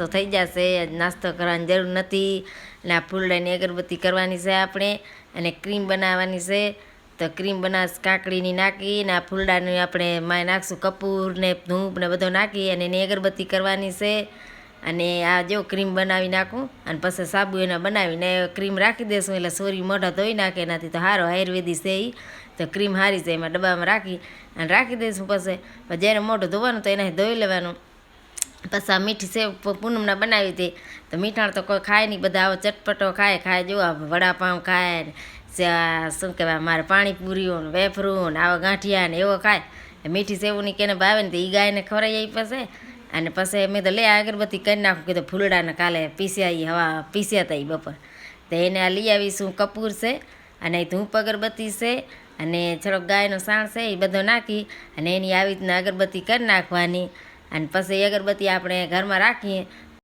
તો થઈ જશે, નાસ્તો કરવાની જરૂર નથી. અને આ ફૂલડાની અગરબત્તી કરવાની છે આપણે, અને ક્રીમ બનાવવાની છે. તો ક્રીમ કાકડીની નાખી ને આ ફૂલડાની આપણે માં નાખશું કપૂર ને ધૂપ ને બધો નાખી અને એની અગરબત્તી કરવાની છે. અને આ જો ક્રીમ બનાવી નાખું અને પછી સાબુ એના બનાવીને ક્રીમ રાખી દઈશું, એટલે સોરી મોઢા ધોઈ નાખે એનાથી તો સારો આયુર્વેદિક છે એ. તો ક્રીમ સારી છે, એમાં ડબ્બામાં રાખી અને રાખી દઈશું. પછી જ્યારે મોઢું ધોવાનું તો એનાથી ધોઈ લેવાનું. પછી આ મીઠી સેવ પૂનમના બનાવી હતી. તો મીઠાણ તો કોઈ ખાય નહીં, બધા આવો ચટપટો ખાય જો વડાપાઉં ખાય ને શું કહેવાય મારે પાણીપુરીઓ ને વેફરું ને આવા ગાંઠિયા ને એવો ખાય. મીઠી સેવની કેને ભાવે ને તો એ ગાયને ખવડાવી આવી પછી. અને પછી મેં તો લે અગરબત્તી કરી નાખું, કીધું ફૂલડાને કાલે પીસ્યા હતા એ બપોર. તો એને આ લઈ આવીશું કપૂર છે અને ધૂપ અગરબત્તી છે અને થોડોક ગાયનો સાણ છે એ બધો નાખી અને એની આવી રીતના અગરબત્તી કરી નાખવાની. અને પછી અગરબત્તી આપણે ઘરમાં રાખીએ